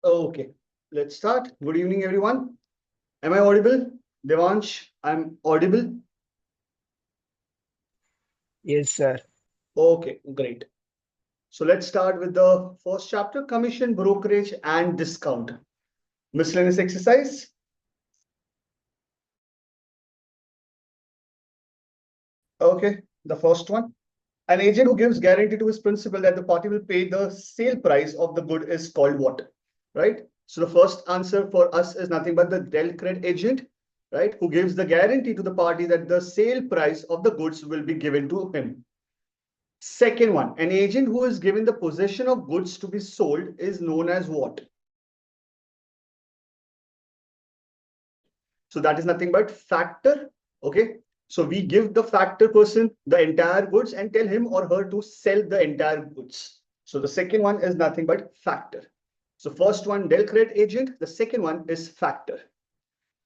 Okay, let's start. Good evening, everyone. Am I audible? Devansh, I'm audible. Yes, sir. Okay, great. So let's start with the first chapter, commission, brokerage, and discount. Miscellaneous exercise. Okay, the first one. An agent who gives guarantee to his principal that the party will pay the sale price of the good is called what? Right? So the first answer for us is nothing but the del cred agent, right? Who gives the guarantee to the party that the sale price of the goods will be given to him. Second one, an agent who is given the possession of goods to be sold is known as what? So that is nothing but factor. Okay. So we give the factor person the entire goods and tell him or her to sell the entire goods. So the second one is nothing but factor. So first one, del credit agent. The second one is factor.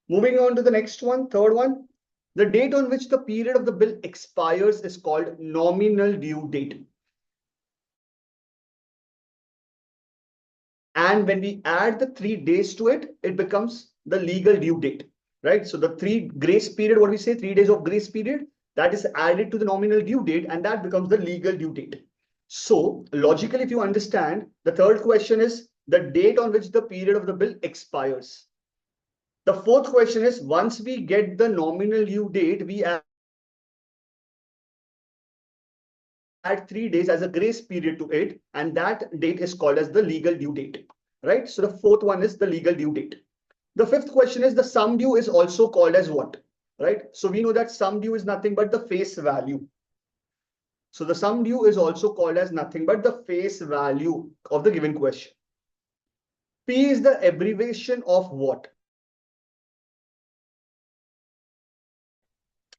Moving on to the next one, third one. The date on which the period of the bill expires is called nominal due date. And when we add the 3 days to it, it becomes the legal due date, right? So the 3 grace period, what we say, 3 days of grace period, that is added to the nominal due date, and that becomes the legal due date. So logically, if you understand, the third question is the date on which the period of the bill expires. The fourth question is, once we get the nominal due date, we add 3 days as a grace period to it, and that date is called as the legal due date, right? So the fourth one is the legal due date. The fifth question is the sum due is also called as what, right? So we know that sum due is nothing but the face value. So the sum due is also called as nothing but the face value of the given question. P is the abbreviation of what?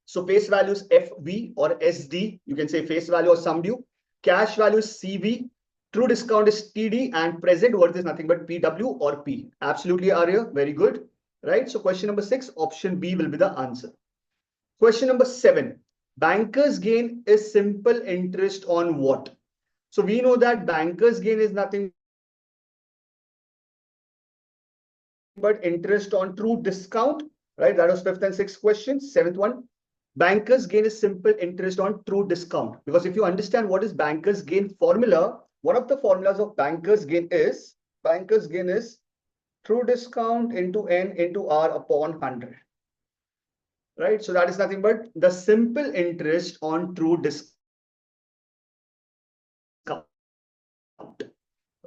So face value is FV or SD. You can say face value or sum due. Cash value is CV. True discount is TD, and present worth is nothing but PW or P. Absolutely, Arya. Very good. Right. So question number 6, option B will be the answer. Question number 7. Banker's gain is simple interest on what? So we know that banker's gain is nothing but interest on true discount, right? That was 5th and 6th question. 7th one. Banker's gain is simple interest on true discount. Because if you understand what is banker's gain formula, one of the formulas of banker's gain is true discount into N into R upon 100. Right? So that is nothing but the simple interest on true discount.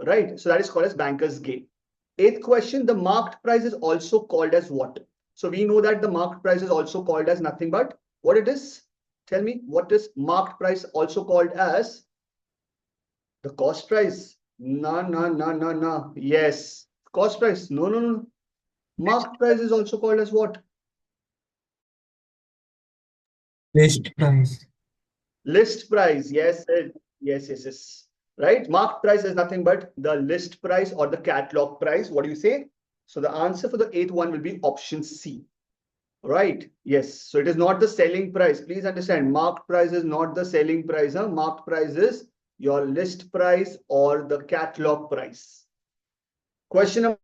Right? So that is called as banker's gain. 8th question, the marked price is also called as what? So we know that the marked price is also called as nothing but what it is. Tell me, what is marked price also called as? The cost price. No. Yes. Cost price. No. Marked price is also called as what? List price. List price. Yes. Right. Marked price is nothing but the list price or the catalog price. What do you say? So the answer for the 8th one will be option C. Right. Yes. So it is not the selling price. Please understand, marked price is not the selling price. Huh? Marked price is your list price or the catalog price. Question number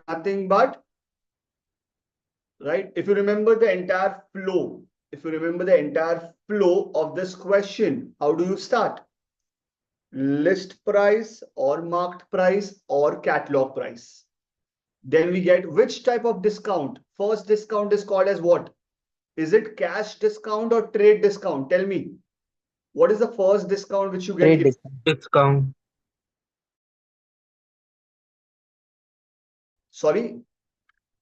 nothing but, right? If you remember the entire flow, of this question, how do you start? List price or marked price or catalog price. Then we get which type of discount. First discount is called as what? Is it cash discount or trade discount? Tell me. What is the first discount which you get Trade here? discount. Sorry,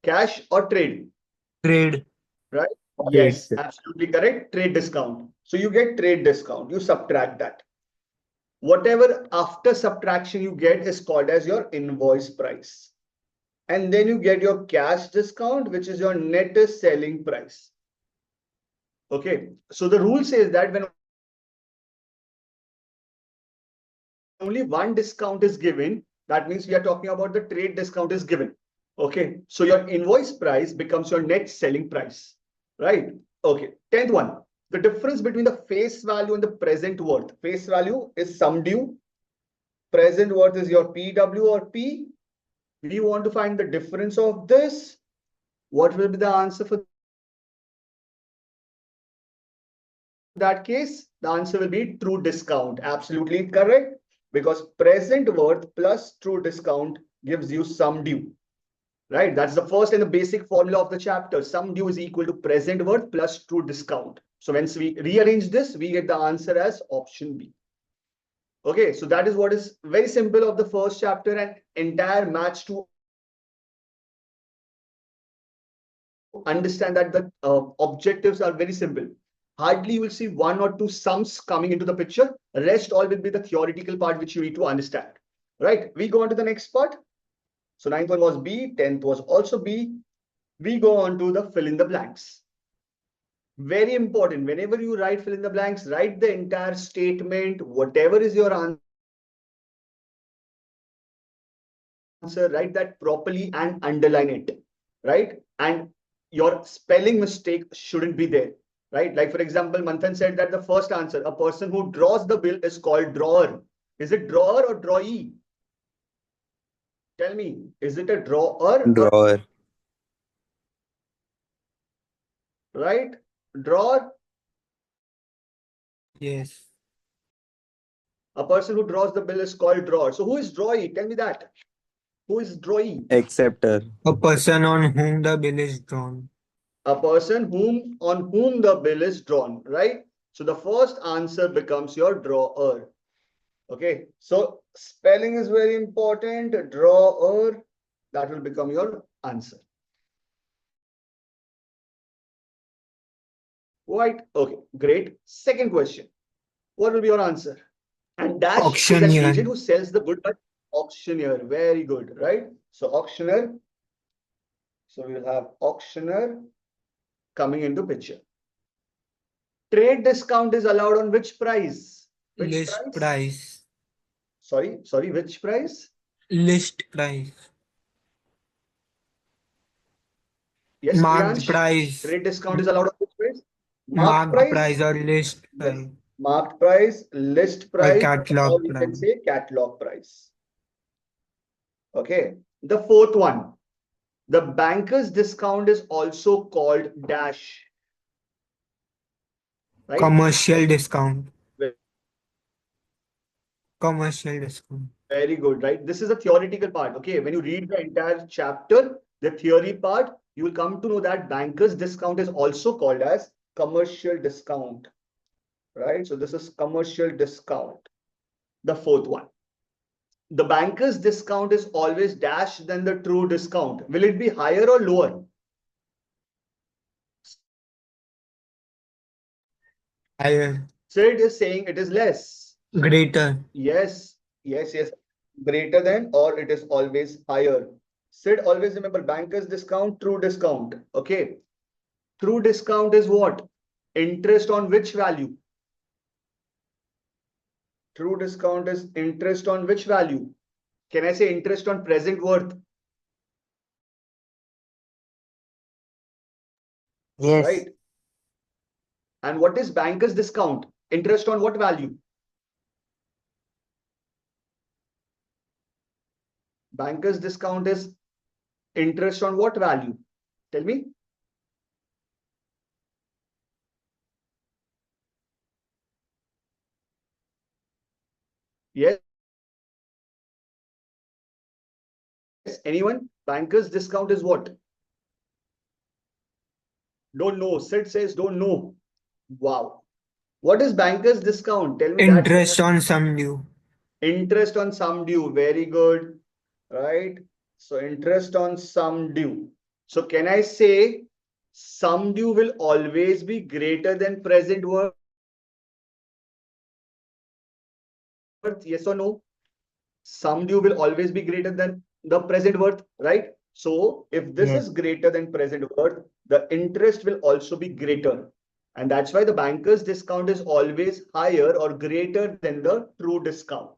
cash or trade? Trade. Right? Trade, Yes, sir. absolutely correct. Trade discount. So you get trade discount. You subtract that. Whatever after subtraction you get is called as your invoice price. And then you get your cash discount, which is your net selling price. Okay. So the rule says that when only one discount is given, That means we are talking about the trade discount is given. Okay. So your invoice price becomes your net selling price, right? Okay. 10th one, the difference between the face value and the present worth. Face value is sum due. Present worth is your PW or P. We want to find the difference of this. What will be the answer for that case? The answer will be true discount. Absolutely correct. Because present worth plus true discount gives you sum due. Right? That's the first and the basic formula of the chapter. Sum due is equal to present worth plus true discount. So once we rearrange this, we get the answer as option B. Okay, so that is what is very simple of the first chapter, and entire match to understand that the objectives are very simple. Hardly you will see one or two sums coming into the picture. Rest all will be the theoretical part which you need to understand. Right? We go on to the next part. So 9th one was B, 10th was also B. We go on to the fill in the blanks. Very important. Whenever you write fill in the blanks, write the entire statement, whatever is your answer, write that properly and underline it. Right? And your spelling mistake shouldn't be there. Right? Like for example, Manthan said that the first answer, a person who draws the bill is called drawer. Is it drawer or drawee? Tell me, is it a drawer or Drawer. right? Drawer. Yes. A person who draws the bill is called drawer. So who is drawee? Tell me that. Who is drawee? Acceptor. A person on whom the bill is drawn. A person on whom the bill is drawn, right? So the first answer becomes your drawer. Okay. So spelling is very important. Drawer. That will become your answer. Right. Okay. Great. Second question. What will be your answer? And dash is an Auctioneer. agent who sells the good, but auctioneer. Very good, right? So auctioneer. So we will have auctioneer coming into picture. Trade discount is allowed on which price? Which List price? price. Sorry, which price? List price. Yes, Marked Priyansh. price. Trade discount is allowed on which price? Marked Marked price? price or list Yes. price. Marked price, list Or price, or catalog you can price. say catalog price. Okay. The fourth one. The banker's discount is also called dash. Right? Commercial discount. Commercial discount. Very good, right? This is a theoretical part. Okay. When you read the entire chapter, the theory part, you will come to know that banker's discount is also called as commercial discount. Right? So this is commercial discount. The fourth one. The banker's discount is always dash than the true discount. Will it be higher or lower? Higher. Sid is saying it is less. Greater. Yes. Greater than, or it is always higher. Sid, always remember banker's discount, true discount. Okay. True discount is what? Interest on which value? True discount is interest on which value? Can I say interest on present worth? Yes. Right. And what is banker's discount? Interest on what value? Banker's discount is interest on what value? Tell me. Yes. Anyone? Banker's discount is what? Don't know. Sid says don't know. Wow. What is banker's discount? Tell me that. Interest on sum due. Interest on sum due. Very good. Right. So interest on sum due. So can I say sum due will always be greater than present worth? Yes or no? Sum due will always be greater than the present worth, right? So if this Yes. is greater than present worth, the interest will also be greater. And that's why the banker's discount is always higher or greater than the true discount.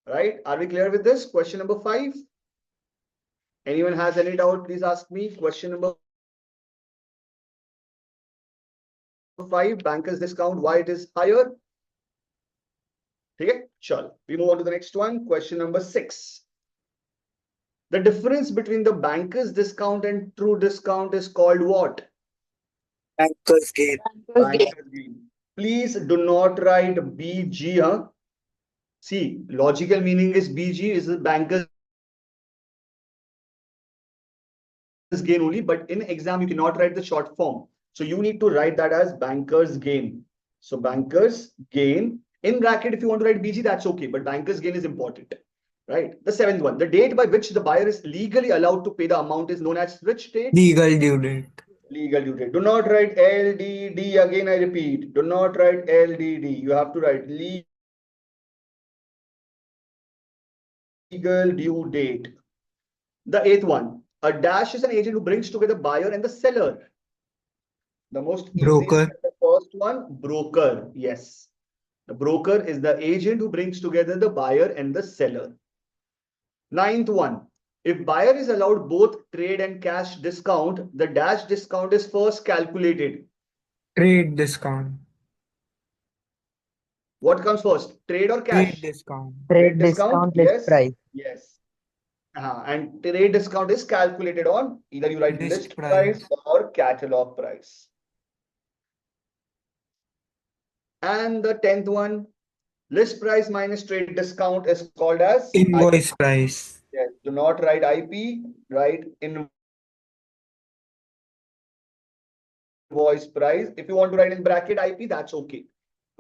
Right? Are we clear with this? Question number 5. Anyone has any doubt, please ask me. Question number 5, bankers discount, why it is higher? Okay, sure. We move on to the next one. Question number 6. The difference between the bankers discount and true discount is called what? Bankers gain. Bankers gain. Please do not write BG. Huh? See, logical meaning is BG is the bankers gain only, but in exam you cannot write the short form. So you need to write that as bankers gain. So bankers gain. In bracket, if you want to write BG, that's okay, but bankers gain is important. Right. The 7th one, the date by which the buyer is legally allowed to pay the amount is known as which date? Legal due date. Legal due date. Do not write LDD. Again, I repeat, do not write LDD. You have to write legal due date. The 8th one, a dash is an agent who brings together buyer and the seller. The most easiest, Broker. the first one, broker. Yes. The broker is the agent who brings together the buyer and the seller. 9th one, if buyer is allowed both trade and cash discount, the dash discount is first calculated. Trade discount. What comes first, trade or Trade cash? discount. Trade Trade discount, discount list yes, price. yes. And trade discount is calculated on either you write List list price price. or catalog price. And the 10th one, list price minus trade discount is called as IP. Invoice price. Yes, do not write IP, write invoice price. If you want to write in bracket IP, that's okay.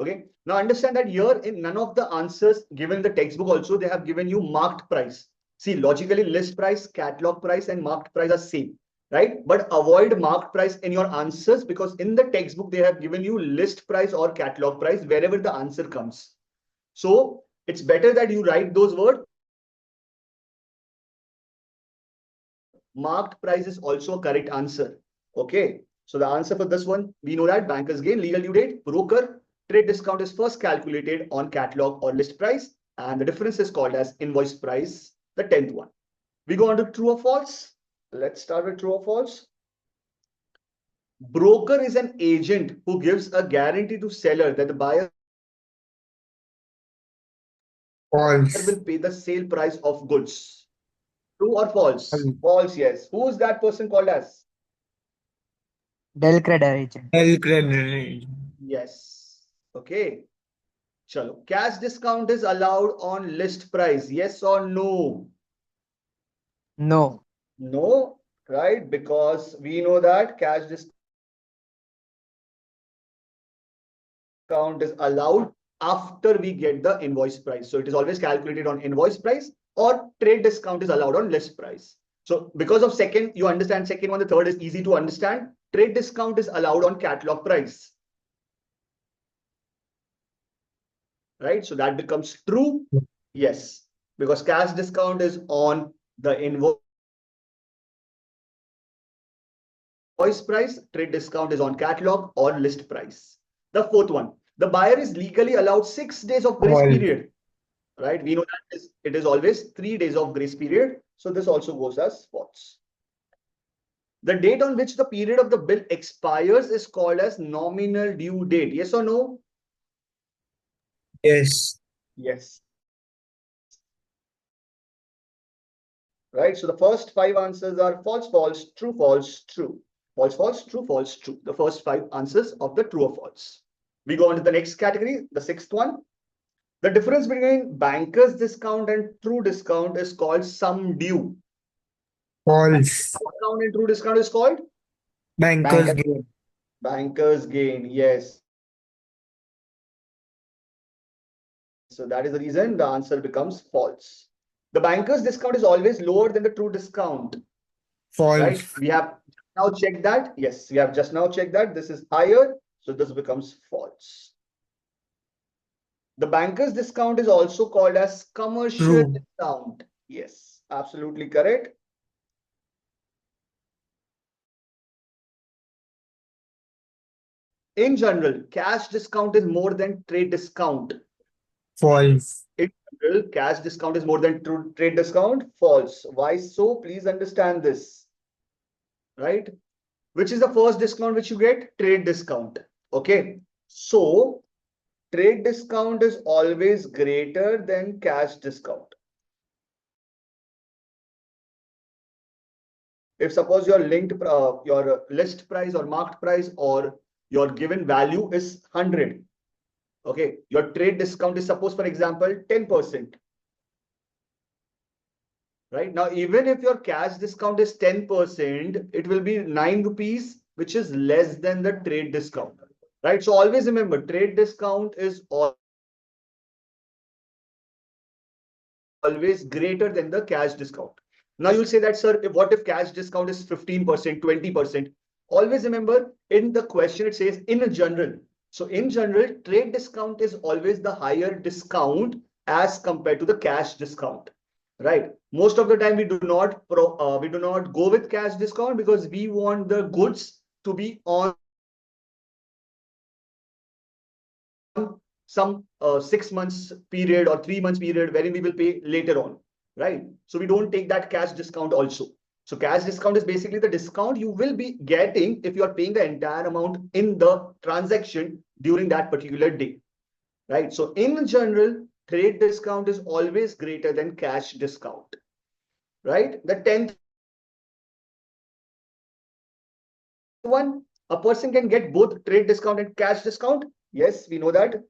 Okay. Now understand that here in none of the answers given in the textbook also, they have given you marked price. See, logically list price, catalog price and marked price are same, right? But avoid marked price in your answers because in the textbook, they have given you list price or catalog price wherever the answer comes. So it's better that you write those words. Marked price is also a correct answer. Okay. So the answer for this one, we know that bankers gain, legal due date, broker, trade discount is first calculated on catalog or list price, and the difference is called as invoice price, the 10th one. We go on to true or false. Let's start with true or false. Broker is an agent who gives a guarantee to seller that the buyer False. will pay the sale price of goods. True or false? False. False, yes. Who is that person called as? Del credit agent. Credit. Yes. Okay. Chalo. Cash discount is allowed on list price. Yes or no? No. No, right? Because we know that cash discount is allowed after we get the invoice price. So it is always calculated on invoice price or trade discount is allowed on list price. So because of second, you understand second one, the third is easy to understand. Trade discount is allowed on catalog price. Right? So that becomes true. Yes, because cash discount is on the invoice price, trade discount is on catalog or list price. The 4th one, the buyer is legally allowed 6 days of grace False. period. Right? We know that it is always 3 days of grace period. So this also goes as false. The date on which the period of the bill expires is called as nominal due date. Yes or no? Yes. Yes. Right? So the first 5 answers are false, false, true, false, true. False, false, true, false, true. The first 5 answers of the true or false. We go on to the next category, the 6th one. The difference between banker's discount and true discount is called sum due. False. Discount and true discount is called Bankers Banker gain. gain. banker's gain. Yes. So that is the reason the answer becomes false. The banker's discount is always lower than the true discount. Right? False. We have now checked that. Yes, we have just now checked that this is higher. So this becomes false. The banker's discount is also called as commercial True. discount. Yes, absolutely correct. In general, cash discount is more than trade discount. False. In general, cash discount is more than true trade discount. False. Why so? Please understand this, right? Which is the first discount which you get? Trade discount. Okay. So trade discount is always greater than cash discount. If suppose your your list price or marked price or your given value is 100, okay, your trade discount is suppose for example 10%, right? Now even if your cash discount is 10%, it will be 9 rupees, which is less than the trade discount, right? So always remember, trade discount is always greater than the cash discount. Now you'll say that, sir, what if cash discount is 15%, 20%? Always remember, in the question it says in general. So in general, trade discount is always the higher discount as compared to the cash discount, right? Most of the time we do not go with cash discount because we want the goods to be on some 6 months period or 3 months period wherein we will pay later on, right? So we don't take that cash discount also. So cash discount is basically the discount you will be getting if you are paying the entire amount in the transaction during that particular day, right? So in general, trade discount is always greater than cash discount, right? The 10th one, a person can get both trade discount and cash discount. Yes, we know that.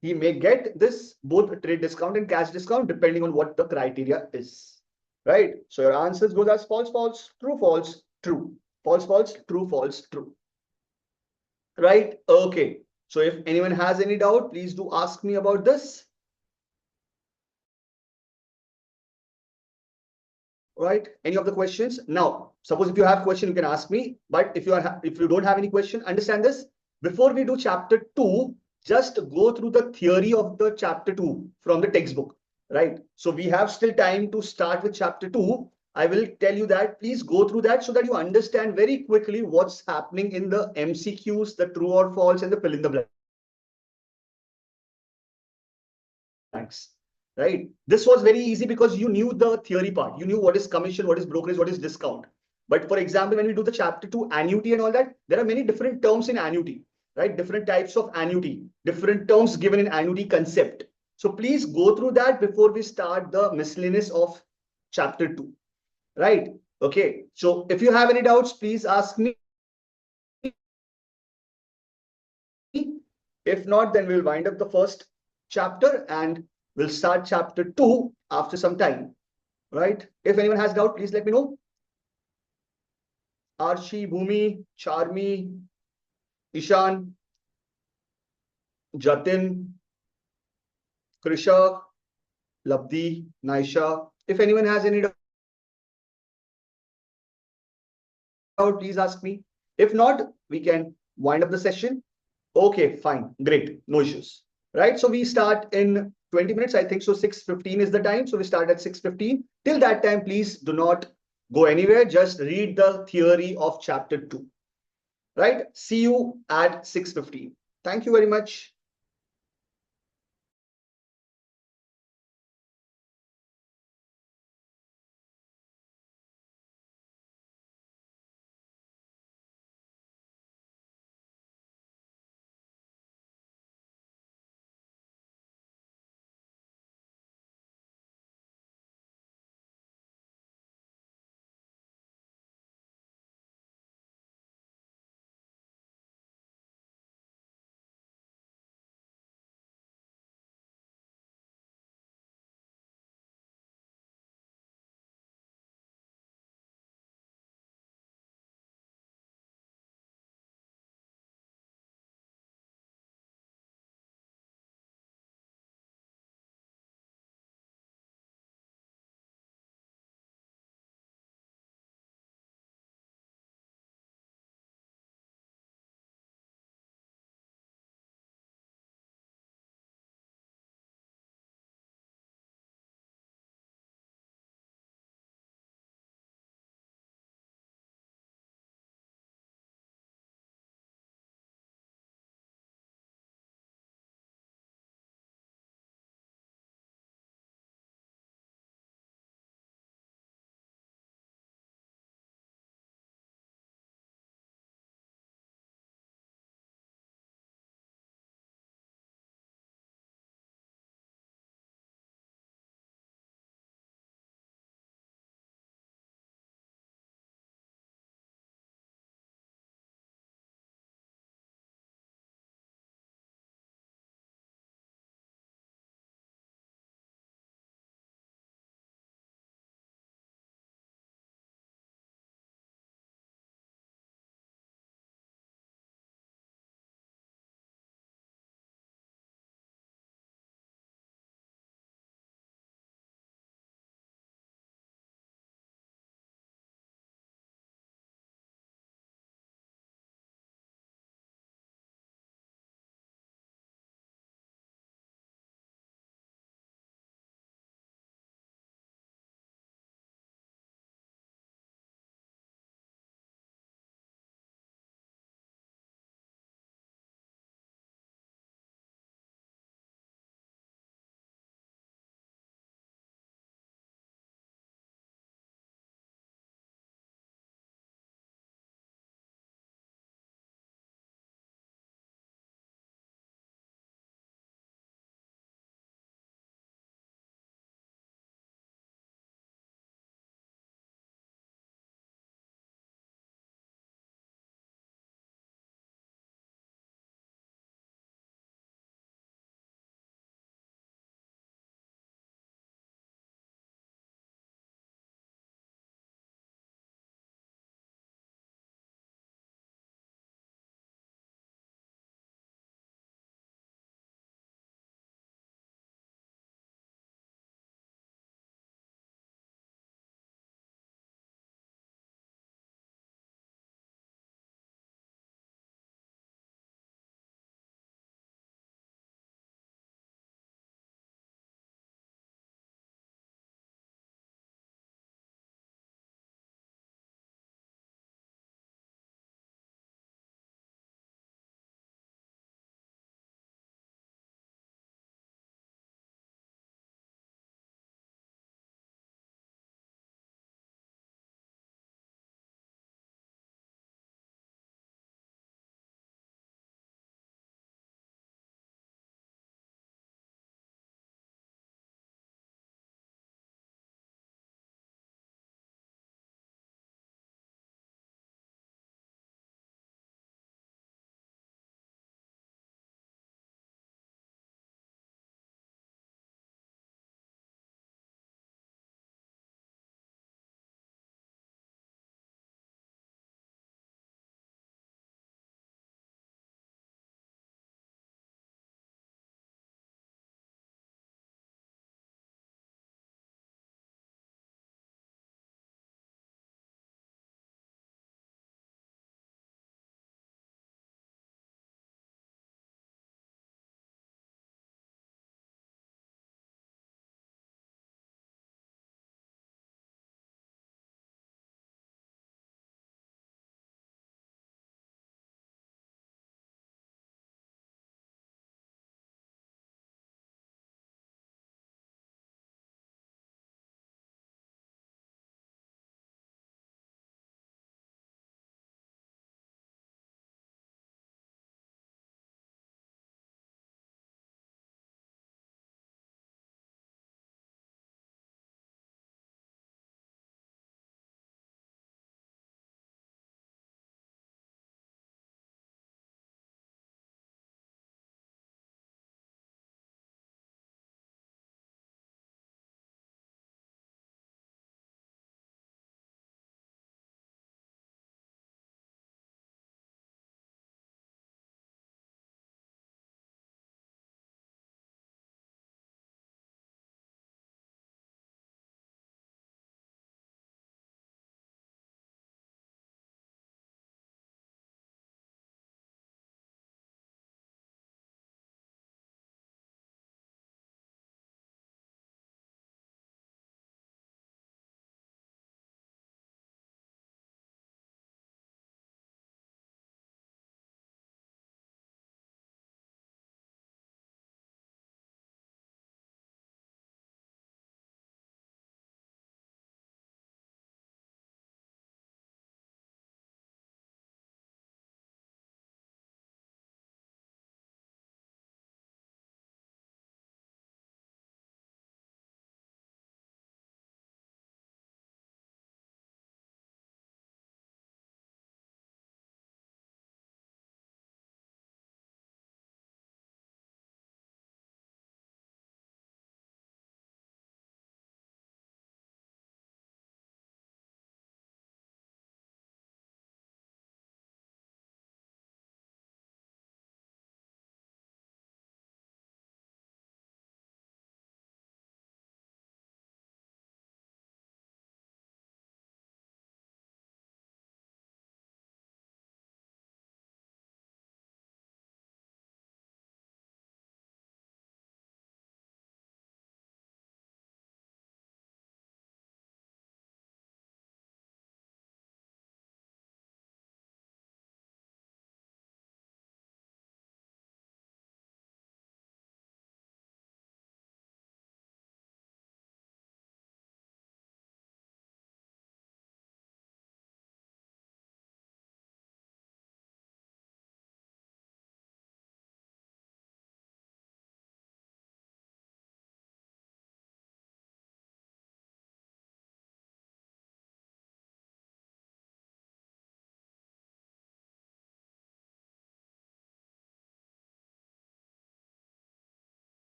He may get this both trade discount and cash discount depending on what the criteria is, right? So your answers goes as false, false, true, false, true, false, false, true, false, true, right? Okay. So if anyone has any doubt, please do ask me about this, right? Any of the questions? Now, suppose if you have question, you can ask me. But if you don't have any question, understand this. Before we do chapter 2, just go through the theory of the chapter 2 from the textbook, right? So we have still time to start with chapter 2. I will tell you that please go through that so that you understand very quickly what's happening in the MCQs, the true or false, and the fill in the blanks, right? This was very easy because you knew the theory part. You knew what is commission, what is brokerage, what is discount. But for example, when we do the chapter 2 annuity and all that, there are many different terms in annuity, right? Different types of annuity, different terms given in annuity concept. So please go through that before we start the miscellaneous of chapter 2, right? Okay. So if you have any doubts, please ask me. If not, then we'll wind up the first chapter and we'll start chapter 2 after some time, right? If anyone has doubt, please let me know. Arshi, Bhumi, Charmi, Ishan, Jatin, Krisha, Labdi, Naisha. If anyone has any doubt, please ask me. If not, we can wind up the session. Okay, fine. Great. No issues. Right. So we start in 20 minutes. I think so. 6:15 is the time. So we start at 6:15. Till that time, please do not go anywhere. Just read the theory of chapter 2. Right. See you at 6:15. Thank you very much.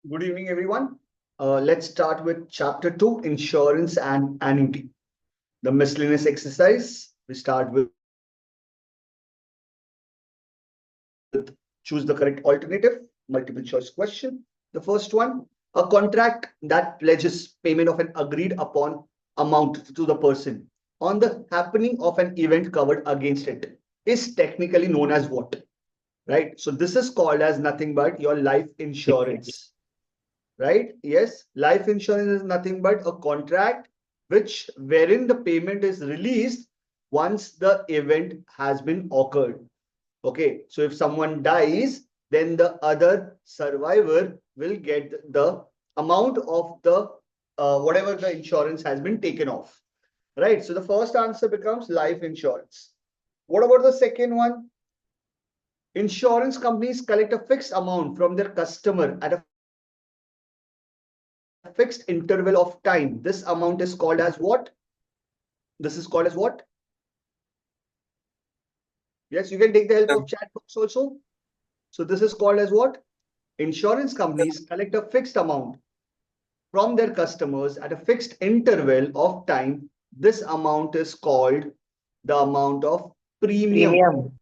Good evening, everyone. Let's start with chapter 2, insurance and annuity. The miscellaneous exercise. We start with choose the correct alternative, multiple choice question. The first one, a contract that pledges payment of an agreed upon amount to the person on the happening of an event covered against it is technically known as what? Right? So this is called as nothing but your life insurance. Right? Yes, life insurance is nothing but a contract which wherein the payment is released once the event has been occurred. Okay, so if someone dies, then the other survivor will get the amount of the whatever the insurance has been taken off. Right? So the first answer becomes life insurance. What about the second one? Insurance companies collect a fixed amount from their customer at a fixed interval of time. This amount is called as what? This is called as what? Yes, you can take the help of chat box also. So this is called as what? Insurance companies collect a fixed amount from their customers at a fixed interval of time. This amount is called the amount of premium.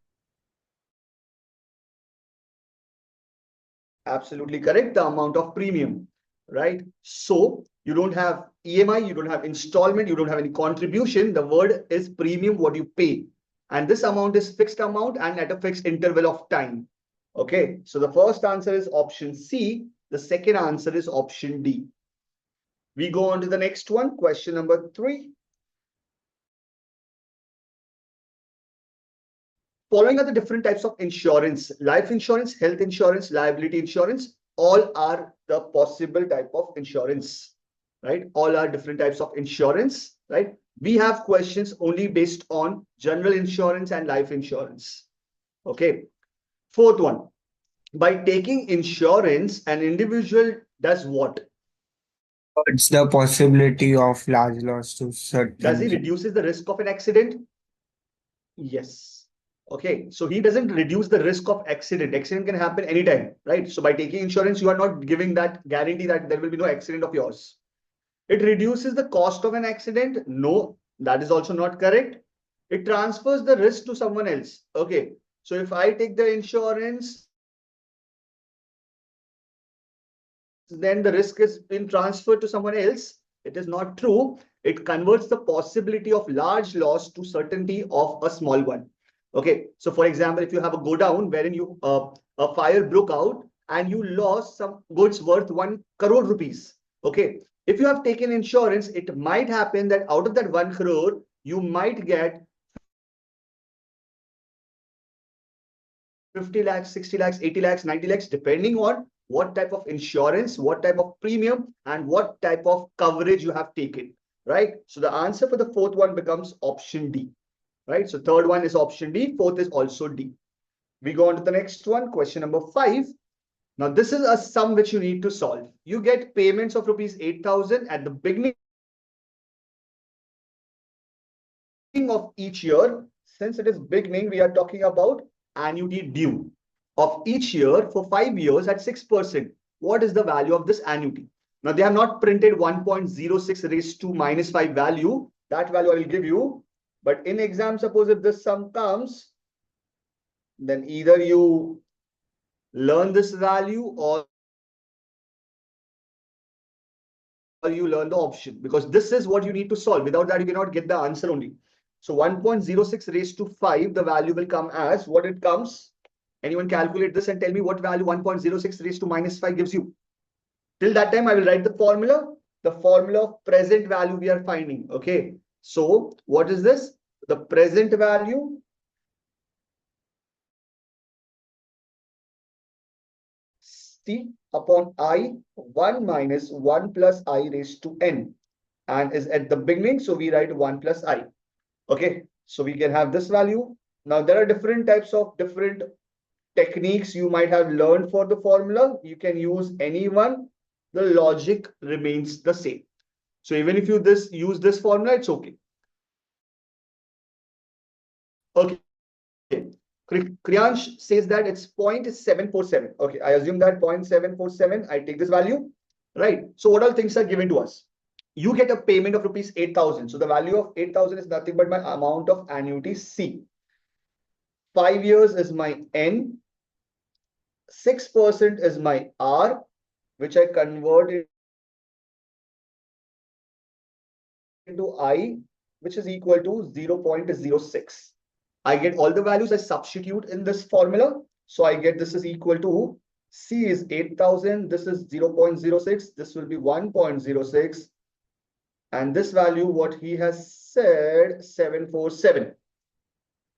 Absolutely correct. The amount of premium, right? So you don't have EMI, you don't have installment, you don't have any contribution. The word is premium, what you pay. And this amount is fixed amount and at a fixed interval of time. Okay, so the first answer is option C. The second answer is option D. We go on to the next one, question number 3. Following are the different types of insurance: life insurance, health insurance, liability insurance. All are the possible type of insurance, right? All are different types of insurance, right? We have questions only based on general insurance and life insurance. Okay. Fourth one, by taking insurance, an individual does what? It's the possibility of large loss to Does he certain. reduces the risk of an accident? Yes. Okay, so he doesn't reduce the risk of accident. Accident can happen anytime, right? So by taking insurance, you are not giving that guarantee that there will be no accident of yours. It reduces the cost of an accident. No, that is also not correct. It transfers the risk to someone else. Okay, so if I take the insurance, then the risk is been transferred to someone else. It is not true. It converts the possibility of large loss to certainty of a small one. Okay, so for example, if you have a go down wherein you a fire broke out and you lost some goods worth 1 crore rupees. Okay, if you have taken insurance, it might happen that out of that 1 crore, you might get 50 lakhs, 60 lakhs, 80 lakhs, 90 lakhs, depending on what type of insurance, what type of premium, and what type of coverage you have taken, right? So the answer for the fourth one becomes option D, right? So third one is option D, fourth is also D. We go on to the next one, question number 5. Now, this is a sum which you need to solve. You get payments of rupees 8,000 at the beginning of each year. Since it is beginning, we are talking about annuity due of each year for 5 years at 6%. What is the value of this annuity? Now, they have not printed 1.06 raised to minus 5 value. That value I will give you. But in exam, suppose if this sum comes, then either you learn this value or you learn the option, because this is what you need to solve. Without that, you cannot get the answer only. So 1.06 raised to 5, the value will come as what it comes. Anyone calculate this and tell me what value 1.06 raised to minus 5 gives you. Till that time, I will write the formula. The formula of present value we are finding. Okay. So what is this? The present value C upon I, 1 minus 1 plus I raised to n, and is at the beginning. So we write 1 plus I. Okay, so we can have this value. Now there are different types of different techniques you might have learned for the formula. You can use any one. The logic remains the same. So even if you use this formula, it's okay. Okay. Kriyansh says that it's 0.747. Okay, I assume that 0.747. I take this value, right? So what all things are given to us? You get a payment of rupees 8,000. So the value of 8,000 is nothing but my amount of annuity C. 5 years is my N. 6% is my R, which I convert into I, which is equal to 0.06. I get all the values, I substitute in this formula. So I get this is equal to C is 8,000, this is 0.06, this will be 1.06. And this value, what he has said, 747,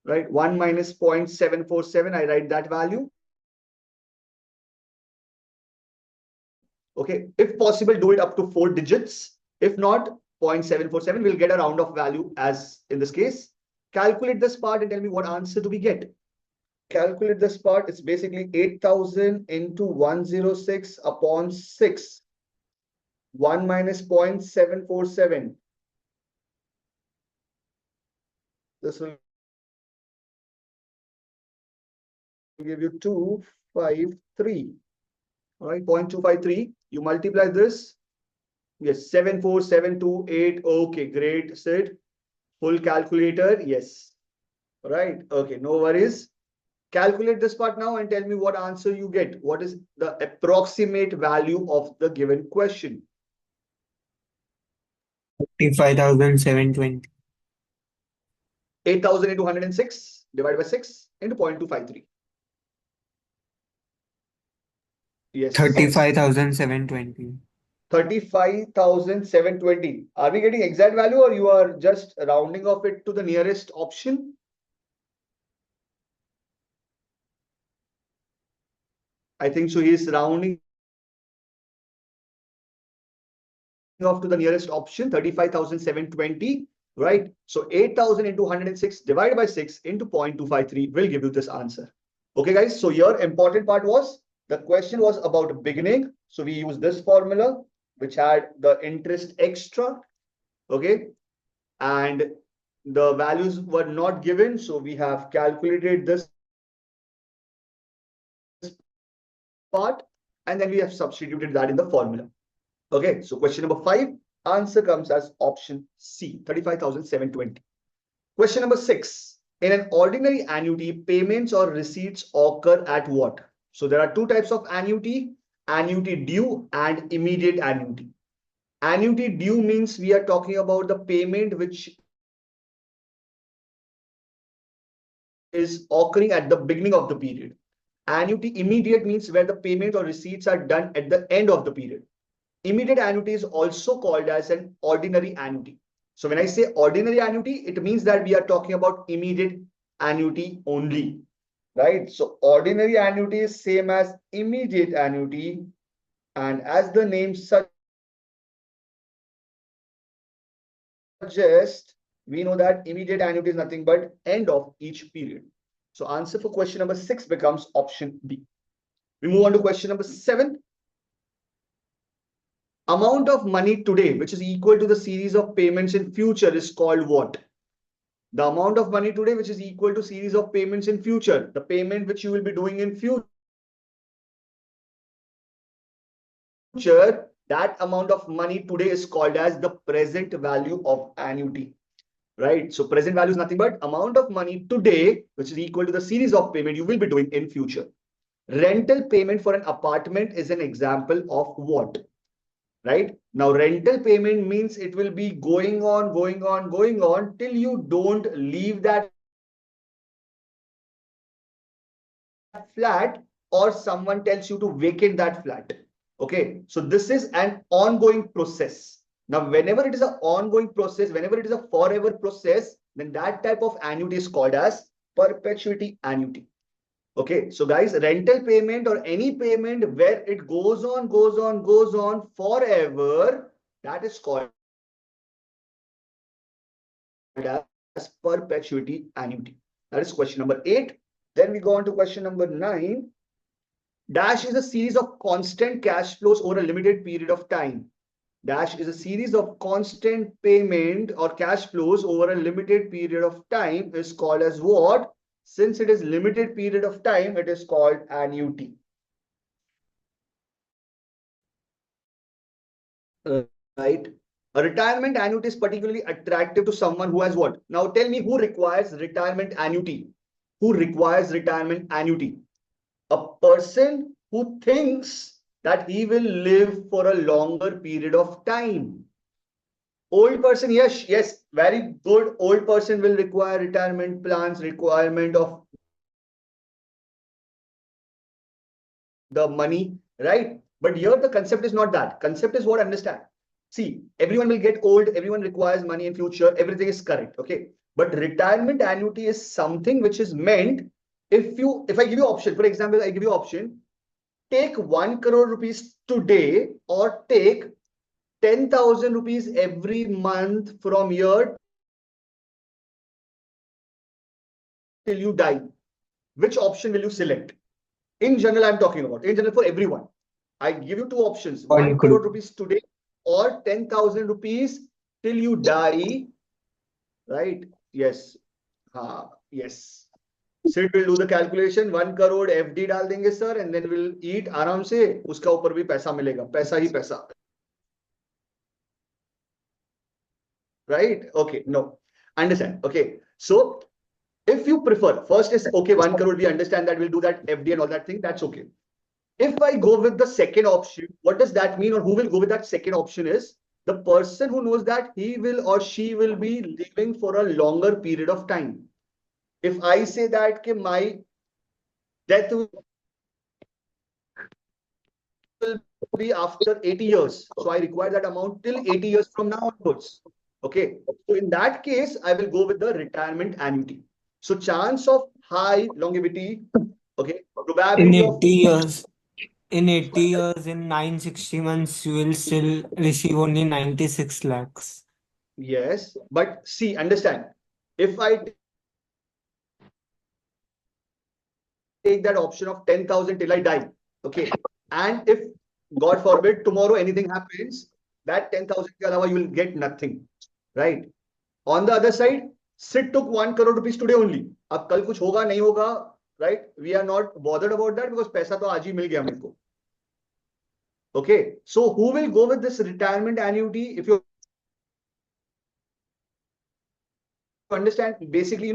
right? 1 minus 0.747, I write that value. Okay, if possible, do it up to 4 digits. If not, 0.747, we'll get a round of value as in this case. Calculate this part and tell me what answer do we get. Calculate this part, it's basically 8,000 into 106 upon 6. 1 minus 0.747. This will give you 253. All right, 0.253. You multiply this. Yes, 74728. Okay, great. Sid. Full calculator. Yes. Right. Okay, no worries. Calculate this part now and tell me what answer you get. What is the approximate value of the given question? 35,720. 8,000 into 106 divided by 6 into 0.253. Yes. 35,720. 35,720. Are we getting exact value or you are just rounding off it to the nearest option? I think so. He is rounding off to the nearest option, 35,720, right? So 8,000 into 106 divided by 6 into 0.253 will give you this answer. Okay, guys. So your important part was the question was about beginning. So we use this formula, which had the interest extra. Okay. And the values were not given. So we have calculated this part and then we have substituted that in the formula. Okay, so question number 5, answer comes as option C, 35,720. Question number 6, in an ordinary annuity, payments or receipts occur at what? So there are two types of annuity, annuity due and immediate annuity. Annuity due means we are talking about the payment which is occurring at the beginning of the period. Annuity immediate means where the payment or receipts are done at the end of the period. Immediate annuity is also called as an ordinary annuity. So when I say ordinary annuity, it means that we are talking about immediate annuity only, right? So ordinary annuity is same as immediate annuity. And as the name suggests, we know that immediate annuity is nothing but end of each period. So answer for question number 6 becomes option B. We move on to question number 7. Amount of money today, which is equal to the series of payments in future, is called what? The amount of money today, which is equal to series of payments in future, the payment which you will be doing in future, that amount of money today is called as the present value of annuity, right? So present value is nothing but amount of money today, which is equal to the series of payment you will be doing in future. Rental payment for an apartment is an example of what? Right? Now, rental payment means it will be going on till you don't leave that flat or someone tells you to vacate that flat. Okay, so this is an ongoing process. Now, whenever it is an ongoing process, whenever it is a forever process, then that type of annuity is called as perpetuity annuity. Okay, so guys, rental payment or any payment where it goes on forever, that is called as perpetuity annuity. That is question number 8. Then we go on to question number 9. Dash is a series of constant cash flows over a limited period of time. Dash is a series of constant payment or cash flows over a limited period of time is called as what? since it is limited period of time, it is called annuity. Right? A retirement annuity is particularly attractive to someone who has what? Now tell me who requires retirement annuity? Who requires retirement annuity? A person who thinks that he will live for a longer period of time. Old person, yes, yes, very good. Old person will require retirement plans, requirement of the money, right? But here the concept is not that. Concept is what? Understand. See, everyone will get old, everyone requires money in future, everything is correct, okay? But retirement annuity is something which is meant if I give you option, for example, I give you option, take 1 crore rupees today or take 10,000 rupees every month from here till you die. Which option will you select? In general, I'm talking about. In general, for everyone. I give you two options. 1 crore rupees today or 10,000 rupees till you die. Right? Yes. Yes. Sid will do the calculation. 1 crore FD डाल देंगे sir, and then we'll eat आराम से. उसका ऊपर भी पैसा मिलेगा. पैसा ही पैसा. Right? Okay. No. Understand. Okay. So if you prefer, first is okay, 1 crore, we understand that we'll do that FD and all that thing. That's okay. If I go with the second option, what does that mean, or who will go with that second option is the person who knows that he will or she will be living for a longer period of time. If I say that my death will be after 80 years, so I require that amount till 80 years from now onwards. Okay, so in that case, I will go with the retirement annuity. So chance of high longevity, okay, In probability 80 of years, in 960 months, you will still receive only 96 lakhs. yes, but see, understand, if I take that option of 10,000 till I die, okay, and if God forbid tomorrow anything happens, that 10,000 ke alawa you will get nothing, right? On the other side, Sid took 1 crore rupees today only. अब कल कुछ होगा नहीं होगा, right? We are not bothered about that because पैसा तो आज ही मिल गया मेरे को. Okay, so who will go with this retirement annuity? If you understand, basically,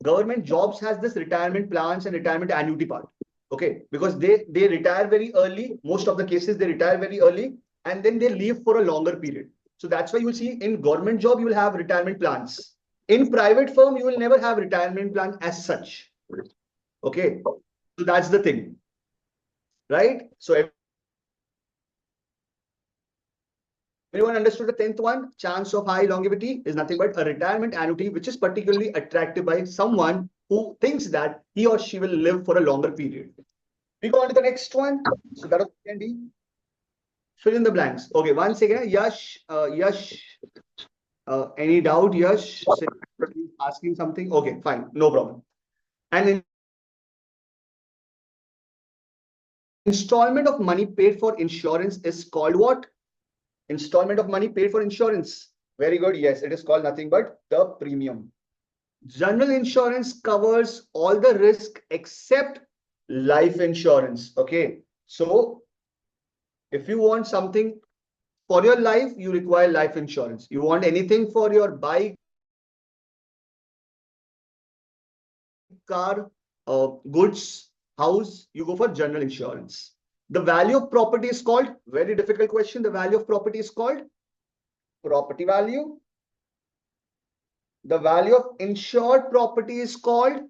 government jobs has this retirement plans and retirement annuity part. Okay, because they retire very early. Most of the cases they retire very early and then they leave for a longer period. So that's why you will see in government job you will have retirement plans. In private firm you will never have retirement plan as such. Okay, so that's the thing, right? So everyone understood the 10th one? Chance of high longevity is nothing but a retirement annuity, which is particularly attractive by someone who thinks that he or she will live for a longer period. We go on to the next one. So that can be fill in the blanks. Okay, once again, Yash, any doubt? Yash, asking something? Okay, fine, no problem. And installment of money paid for insurance is called what? Installment of money paid for insurance. Very good. Yes, it is called nothing but the premium. General insurance covers all the risk except life insurance. Okay. So if you want something for your life, you require life insurance. You want anything for your bike, car, goods, house, you go for general insurance. The value of property is called, very difficult question. The value of property is called property value. The value of insured property is called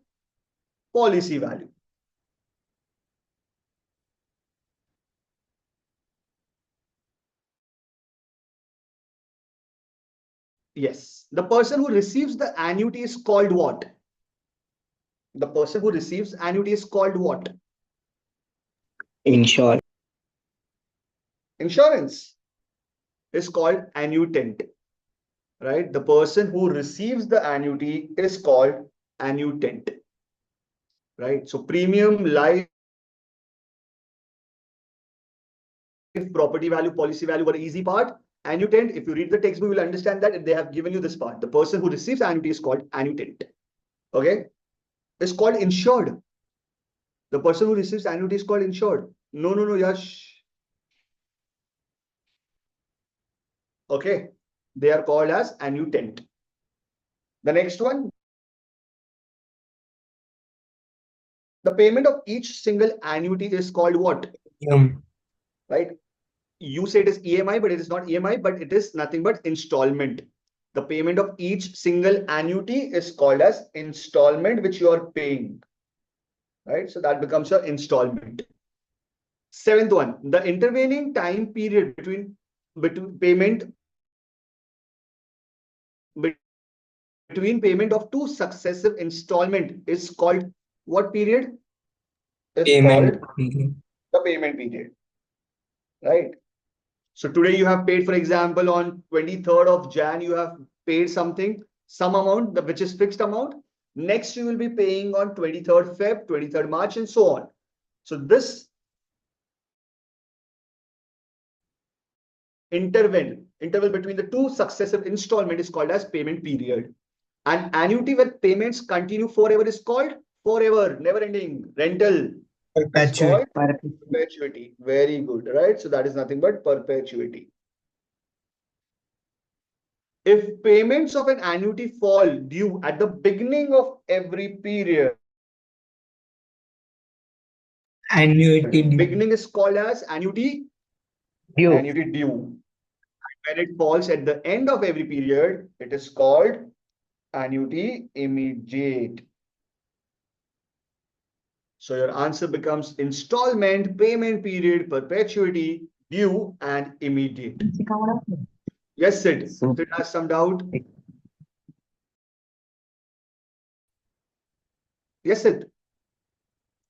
policy value. Yes. The person who receives the annuity is called what? The person who receives annuity is called what? Insurance. Insurance is called annuitant. Right? The person who receives the annuity is called annuitant. Right? So premium, life, property value, policy value were the easy part. Annuitant, if you read the textbook, you will understand that they have given you this part. The person who receives annuity is called annuitant. Okay? is called insured. The person who receives annuity is called insured. No, Yash. Okay. They are called as annuitant. The next one, the payment of each single annuity is called what? Right? You say it is EMI, but it is not EMI, but it is nothing but installment. The payment of each single annuity is called as installment, which you are paying. Right? So that becomes your installment. Seventh one, the intervening time period between payment of two successive installment is called what period? Is Payment called period. the payment period. Right? So today you have paid, for example, on 23rd of Jan, you have paid something, some amount, which is fixed amount. Next, you will be paying on 23rd Feb, 23rd March, and so on. So this interval between the two successive installment is called as payment period. And annuity where payments continue forever is called forever, never ending. Rental is called perpetuity. Very good, right? So that is nothing but perpetuity. If payments of an annuity fall due at the beginning of every period, Annuity due. beginning is called as annuity Due. annuity due. When it falls at the end of every period, it is called annuity immediate. So your answer becomes installment, payment period, perpetuity, due, and immediate. Yes, Sid. Sid has some doubt. Yes, Sid.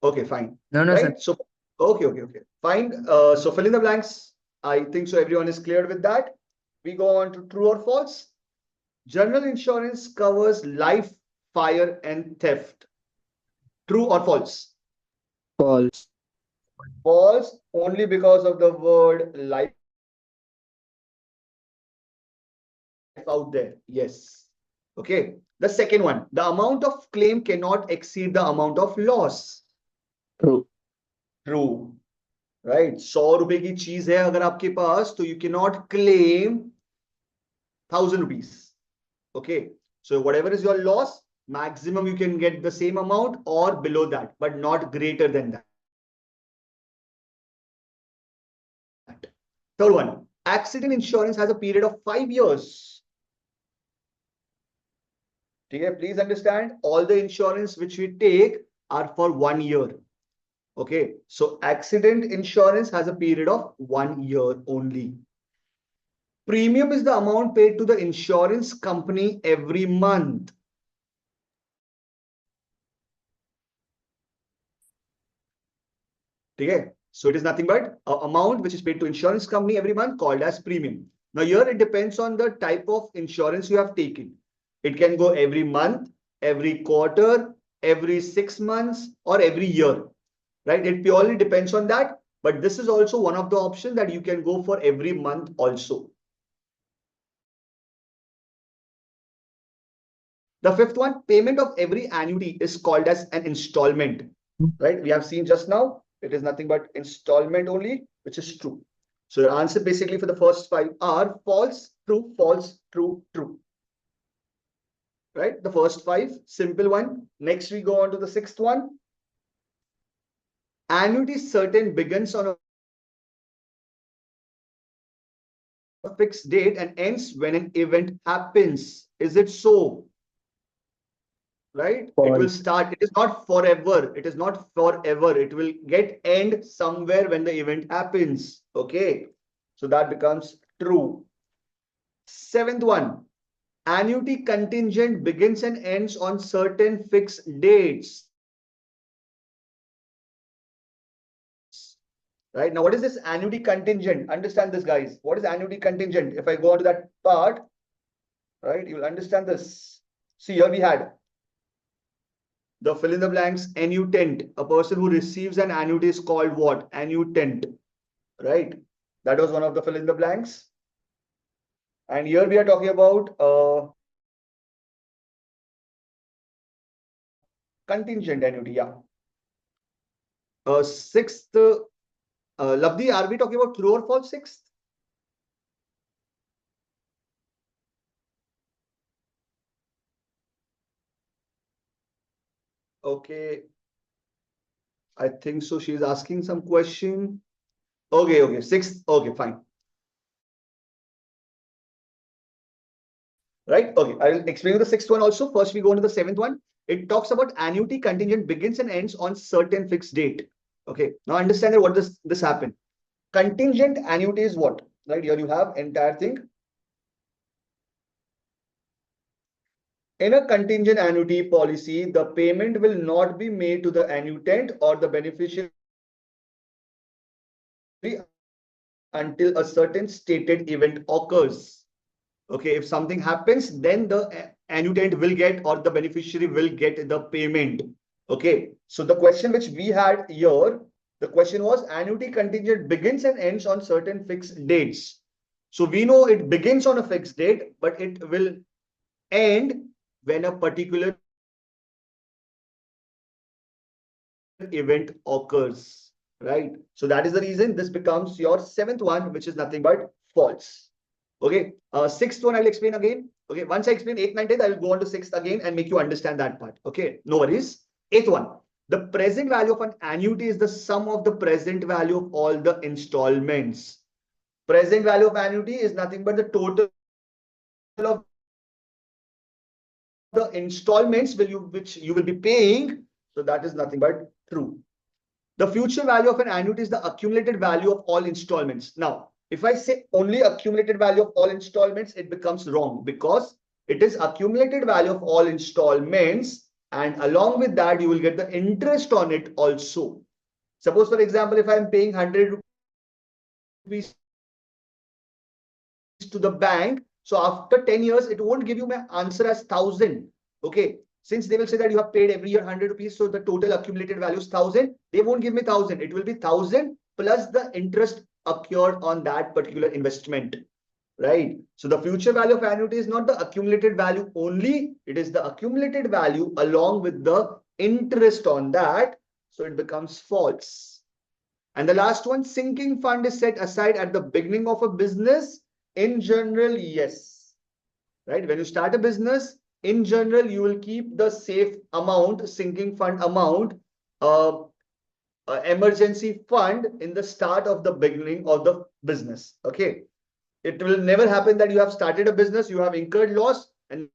Okay, fine. No, Right? sir. So, okay. Fine. So fill in the blanks. I think so everyone is clear with that. We go on to true or false. General insurance covers life, fire, and theft. True or false? False. False only because of the word life out there. Yes. Okay. The second one, the amount of claim cannot exceed the amount of loss. True. True. Right. 100 रुपए की चीज है अगर आपके पास तो you cannot claim 1000 rupees. Okay. So whatever is your loss, maximum you can get the same amount or below that, but not greater than that. Third one, accident insurance has a period of 5 years. Okay, please understand, all the insurance which we take are for 1 year. Okay, so accident insurance has a period of 1 year only. Premium is the amount paid to the insurance company every month. Okay, so it is nothing but an amount which is paid to insurance company every month called as premium. Now here it depends on the type of insurance you have taken. It can go every month, every quarter, every 6 months, or every year. Right? It purely depends on that. But this is also one of the options that you can go for every month also. The fifth one, payment of every annuity is called as an installment. Right? We have seen just now, it is nothing but installment only, which is true. So your answer basically for the first 5 are false, true, false, true, true. Right? The first 5, simple one. Next, we go on to the sixth one. Annuity certain begins on a fixed date and ends when an event happens. Is it so? Right? It will start. It is not forever. It is not forever. It will get end somewhere when the event happens. Okay. So that becomes true. Seventh one. Annuity contingent begins and ends on certain fixed dates. Right? Now, what is this annuity contingent? Understand this, guys. What is annuity contingent? If I go on to that part, right, you will understand this. See, here we had the fill in the blanks, annuitant. A person who receives an annuity is called what? Annuitant. Right? That was one of the fill in the blanks. And here we are talking about Contingent annuity, yeah. Sixth, Lavdi, are we talking about true or false sixth? Okay, I think so. She's asking some question. Okay, sixth. Okay, fine. Right? Okay, I'll explain you the sixth one also. First, we go into the seventh one. It talks about annuity contingent begins and ends on certain fixed date. Okay, now understand what this happened. Contingent annuity is what? Right, here you have entire thing. In a contingent annuity policy, the payment will not be made to the annuitant or the beneficiary until a certain stated event occurs. Okay, if something happens, then the annuitant will get or the beneficiary will get the payment. Okay, so the question which we had here, the question was annuity contingent begins and ends on certain fixed dates. So we know it begins on a fixed date, but it will end when a particular event occurs, right? So that is the reason this becomes your seventh one, which is nothing but false. Okay, sixth one I'll explain again. Okay, once I explain 8th, 9th, 10th, I'll go on to 6th again and make you understand that part. Okay, no worries. 8th one, the present value of an annuity is the sum of the present value of all the installments. Present value of annuity is nothing but the total of the installments which you will be paying. So that is nothing but true. The future value of an annuity is the accumulated value of all installments. Now, if I say only accumulated value of all installments, it becomes wrong because it is accumulated value of all installments, and along with that, you will get the interest on it also. Suppose, for example, if I'm paying 100 rupees to the bank, so after 10 years, it won't give you my answer as 1,000. Okay, since they will say that you have paid every year 100 rupees, so the total accumulated value is 1,000. They won't give me 1,000. It will be 1,000 plus the interest occurred on that particular investment, right? So the future value of annuity is not the accumulated value only. It is the accumulated value along with the interest on that. So it becomes false. And the last one, sinking fund is set aside at the beginning of a business. In general, yes, right? When you start a business, in general, you will keep the safe amount, sinking fund amount, emergency fund in the start of the beginning of the business. Okay. It will never happen that you have started a business, you have incurred loss, and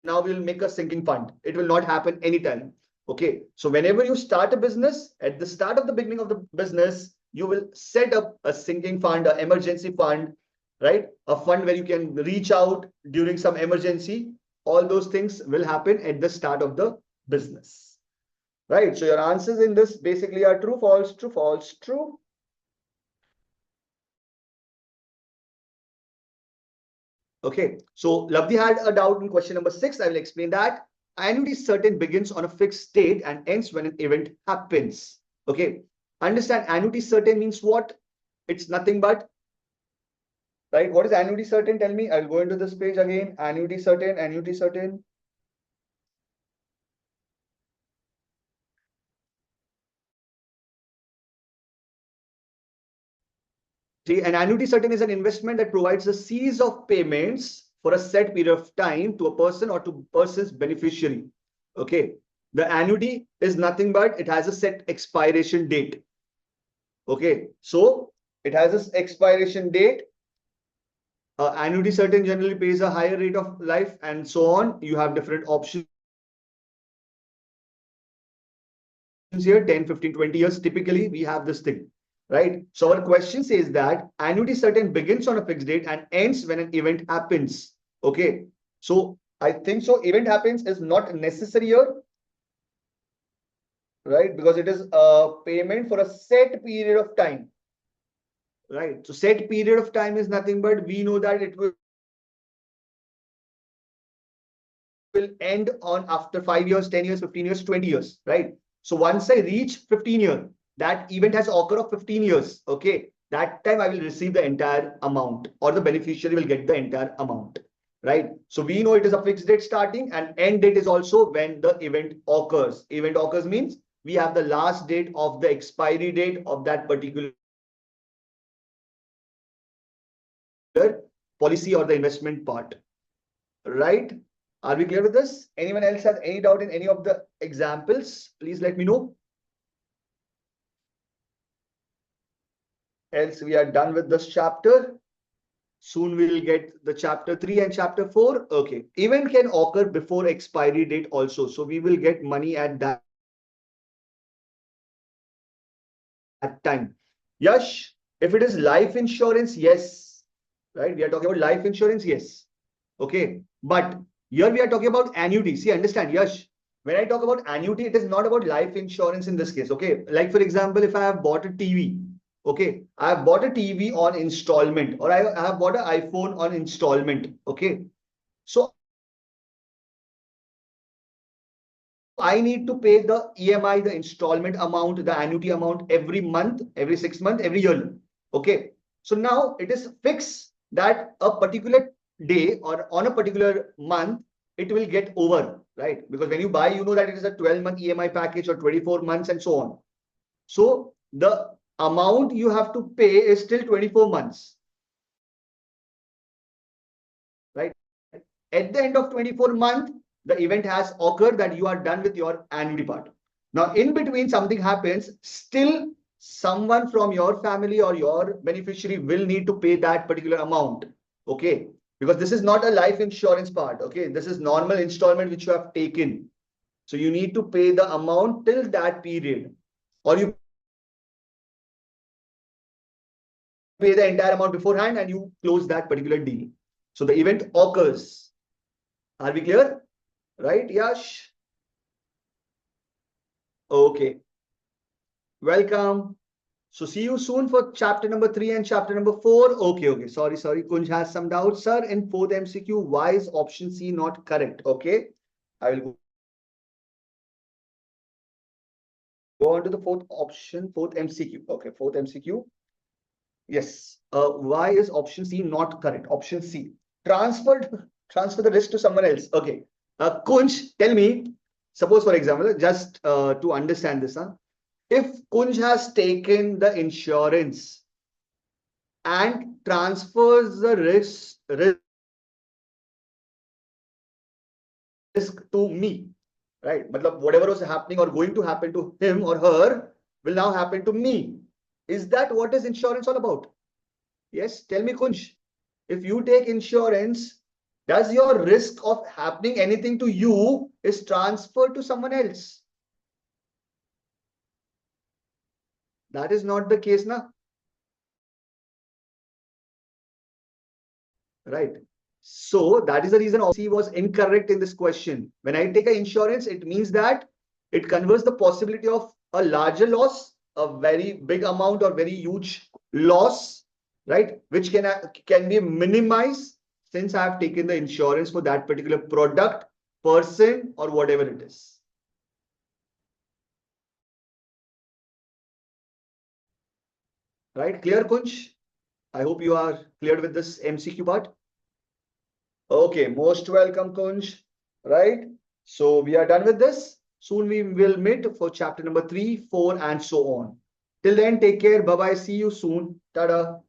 now we'll make a sinking fund. It will not happen anytime. Okay. So whenever you start a business, at the start of the beginning of the business, you will set up a sinking fund, an emergency fund, right? A fund where you can reach out during some emergency. All those things will happen at the start of the business, right? So your answers in this basically are true, false, true, false, true. Okay, so Lavdi had a doubt in question number 6. I will explain that. Annuity certain begins on a fixed date and ends when an event happens. Okay, understand annuity certain means what? It's nothing but, right? What is annuity certain? Tell me. I'll go into this page again. Annuity certain, annuity certain. See, an annuity certain is an investment that provides a series of payments for a set period of time to a person or to person's beneficiary. Okay, the annuity is nothing but it has a set expiration date. Okay, so it has this expiration date. Annuity certain generally pays a higher rate of life and so on. You have different options here, 10, 15, 20 years. Typically, we have this thing, right? So our question says that annuity certain begins on a fixed date and ends when an event happens. Okay, so I think so. Event happens is not necessary here, right? Because it is a payment for a set period of time, right? So set period of time is nothing but we know that it will end on after 5 years, 10 years, 15 years, 20 years, right? So once I reach 15 years, that event has occurred of 15 years. Okay, that time I will receive the entire amount or the beneficiary will get the entire amount, right? So we know it is a fixed date starting, and end date is also when the event occurs. Event occurs means we have the last date of the expiry date of that particular policy or the investment part, right? Are we clear with this? Anyone else has any doubt in any of the examples? Please let me know. Else we are done with this chapter. Soon we will get the chapter 3 and chapter 4. Okay. Event can occur before expiry date also. So we will get money at that time. Yash, if it is life insurance, yes. Right? We are talking about life insurance, yes. Okay. But here we are talking about annuity. See, understand, Yash. When I talk about annuity, it is not about life insurance in this case. Okay. Like, for example, if I have bought a TV, okay, I have bought a TV on installment, or I have bought an iPhone on installment. Okay. So I need to pay the EMI, the installment amount, the annuity amount every month, every 6 months, every year. Okay. So now it is fixed that a particular day or on a particular month, it will get over, right? Because when you buy, you know that it is a 12-month EMI package or 24 months and so on. So the amount you have to pay is still 24 months, right? At the end of 24 months, the event has occurred that you are done with your annuity part. Now, in between something happens, still someone from your family or your beneficiary will need to pay that particular amount. Okay. Because this is not a life insurance part. Okay. This is normal installment which you have taken. So you need to pay the amount till that period, or you pay the entire amount beforehand and you close that particular deal. So the event occurs. Are we clear? Right, Yash? Okay. Welcome. So see you soon for chapter number 3 and chapter number 4. Okay. Sorry. Kunj has some doubts, sir. In fourth MCQ, why is option C not correct? Okay. I will go on to the fourth option, fourth MCQ. Okay, fourth MCQ. Yes. Why is option C not correct? Option C. Transfer the risk to someone else. Okay. Kunj, tell me, suppose for example, just to understand this, if Kunj has taken the insurance and transfers the risk to me, right? Matlab, whatever was happening or going to happen to him or her will now happen to me. Is that what is insurance all about? Yes, tell me, Kunj. If you take insurance, does your risk of happening anything to you is transferred to someone else? That is not the case, na? Right. So that is the reason C was incorrect in this question. When I take an insurance, it means that it converts the possibility of a larger loss, a very big amount or very huge loss, right? Which can be minimized since I have taken the insurance for that particular product, person, or whatever it is. Right? Clear, Kunj? I hope you are clear with this MCQ part. Okay, most welcome, Kunj. Right? So we are done with this. Soon we will meet for chapter number 3, 4, and so on. Till then, take care. Bye-bye. See you soon. Tada.